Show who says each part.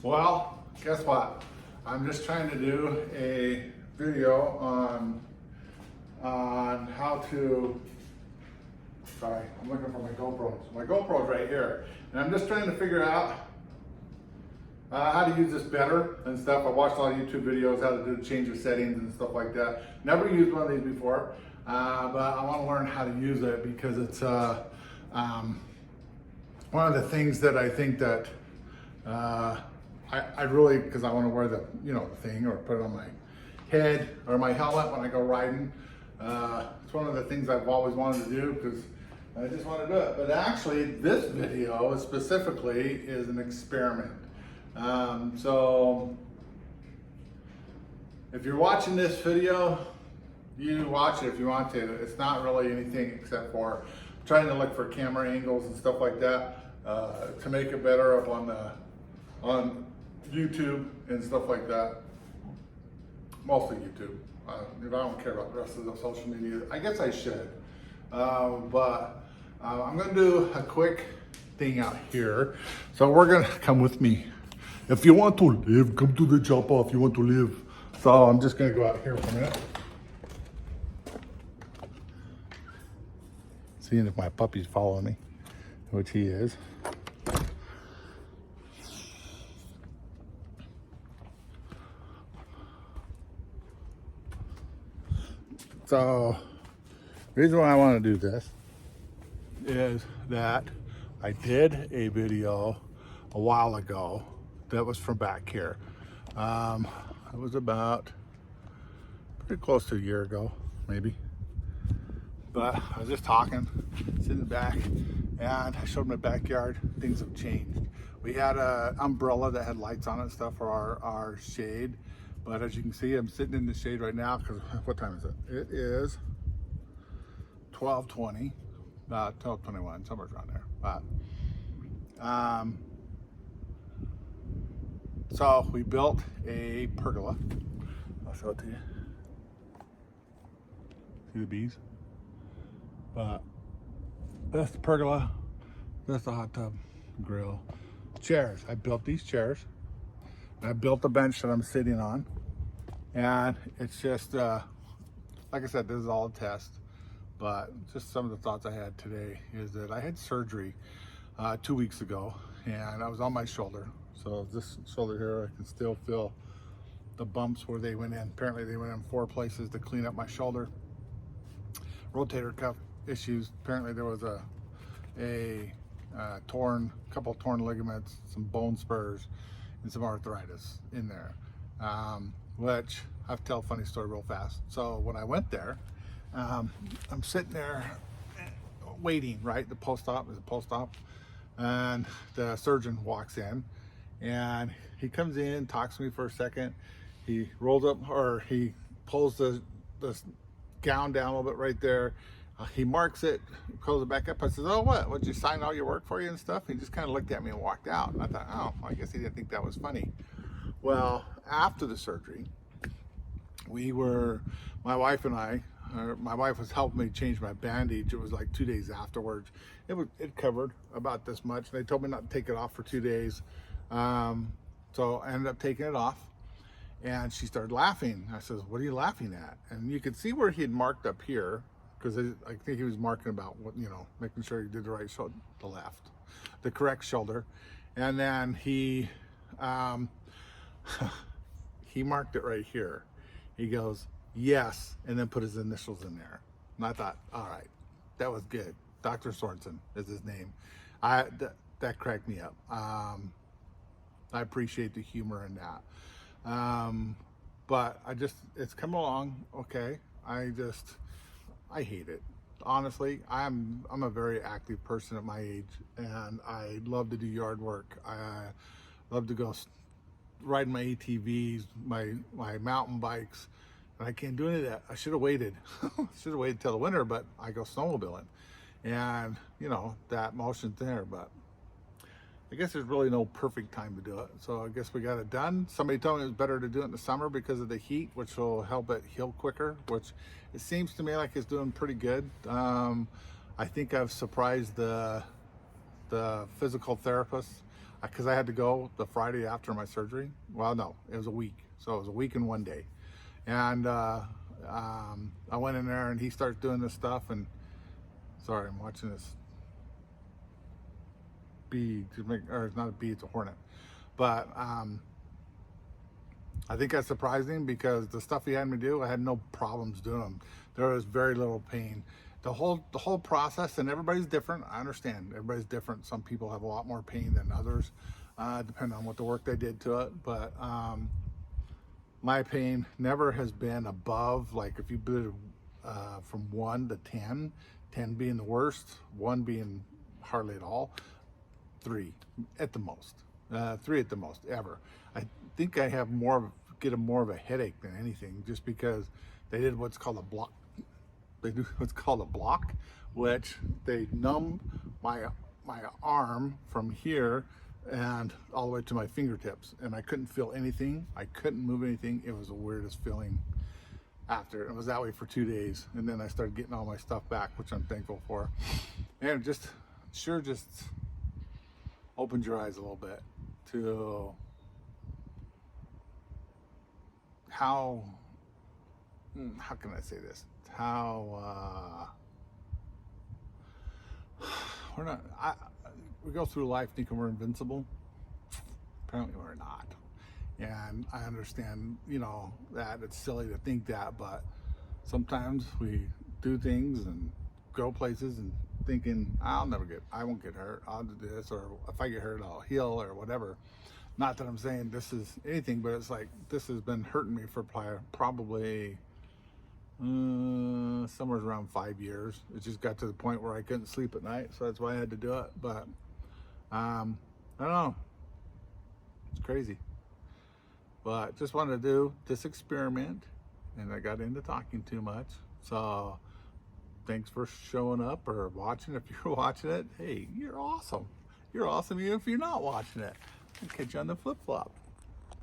Speaker 1: Well, guess what? I'm just trying to do a video on how to, sorry, I'm looking for my GoPro. So my GoPro's right here. And I'm just trying to figure out how to use this better and stuff. I watched a lot of YouTube videos, how to change the settings and stuff like that. Never used one of these before, but I want to learn how to use it because it's one of the things that I think that I really, because I want to wear the, the thing or put it on my head or my helmet when I go riding. It's one of the things I've always wanted to do because I just want to do it. But actually, this video specifically is an experiment. So if you're watching this video, you watch it if you want to. It's not really anything except for trying to look for camera angles and stuff like that to make it better up on YouTube and stuff like that. Mostly YouTube. I don't care about the rest of the social media. I guess I should. But I'm going to do a quick thing out here. So we're going to come with me. If you want to live, come to the chop off. You want to live. So I'm just going to go out here for a minute. Seeing if my puppy's following me, which he is. So, the reason why I want to do this is that I did a video a while ago that was from back here. It was about pretty close to a year ago, maybe. But I was just talking, sitting back, and I showed my backyard. Things have changed. We had an umbrella that had lights on it and stuff for our shade. But as you can see, I'm sitting in the shade right now because what time is it? It is 12:20, about 12:21, somewhere around there. But so we built a pergola. I'll show it to you. See the bees? But that's the pergola. That's the hot tub, grill, chairs. I built these chairs. I built a bench that I'm sitting on, and it's just, like I said, this is all a test, but just some of the thoughts I had today is that I had surgery 2 weeks ago, and I was on my shoulder. So this shoulder here, I can still feel the bumps where they went in. Apparently they went in 4 places to clean up my shoulder. Rotator cuff issues. Apparently there was a couple torn ligaments, some bone spurs, and some arthritis in there, which I have to tell a funny story real fast. So when I went there, I'm sitting there waiting, right? The post-op is a post-op, and the surgeon walks in, and he comes in, talks to me for a second. He rolls up, or he pulls the gown down a little bit right there. He marks it, pulls it back up. I says, "Oh, what? Would you sign all your work for you and stuff?" He just kind of looked at me and walked out. And I thought, oh, I guess he didn't think that was funny. Well, after the surgery, my wife and I, my wife was helping me change my bandage. It was like 2 days afterwards. It covered about this much. They told me not to take it off for 2 days. So I ended up taking it off. And she started laughing. I says, "What are you laughing at?" And you could see where he had marked up here, because I think he was marking about what, making sure he did the right shoulder, the correct shoulder. And then he marked it right here. He goes, "Yes," and then put his initials in there. And I thought, all right, that was good. Dr. Sorensen is his name. That cracked me up. I appreciate the humor in that. But it's come along okay. I hate it. Honestly, I'm a very active person at my age, and I love to do yard work. I love to go ride my ATVs, my mountain bikes, and I can't do any of that. I should have waited. Should have waited till the winter, but I go snowmobiling, and that motion's there, but I guess there's really no perfect time to do it. So I guess we got it done. Somebody told me it was better to do it in the summer because of the heat, which will help it heal quicker, which it seems to me like it's doing pretty good. I think I've surprised the physical therapist. because I had to go the Friday after my surgery. Well, no, it was a week. So it was a week and 1 day. And I went in there and he starts doing this stuff. And sorry, I'm watching this bee, or it's not a bee, it's a hornet. But I think that surprised him because the stuff he had me do, I had no problems doing them. There was very little pain. The whole process, and everybody's different. I understand everybody's different. Some people have a lot more pain than others, depending on what the work they did to it. But my pain never has been above, like if you put it from 1 to 10, 10 being the worst, 1 being hardly at all, 3 at the most. 3 at the most ever. I think I have get more of a headache than anything, just because they did what's called a block. They do what's called a block, which they numb my arm from here and all the way to my fingertips, and I couldn't feel anything. I couldn't move anything. It was the weirdest feeling. After it was that way for 2 days, and then I started getting all my stuff back, which I'm thankful for. And it just opened your eyes a little bit to how can I say this? How we go through life thinking we're invincible. Apparently we're not. And I understand, that it's silly to think that, but sometimes we do things and go places and thinking, I won't get hurt, I'll do this, or if I get hurt, I'll heal, or whatever. Not that I'm saying this is anything, but it's like, this has been hurting me for probably somewhere around 5 years. It just got to the point where I couldn't sleep at night, so that's why I had to do it. But I don't know, it's crazy. But just wanted to do this experiment, and I got into talking too much. So thanks for showing up or watching. If you're watching it, hey, you're awesome. You're awesome even if you're not watching it. I'll catch you on the flip-flop.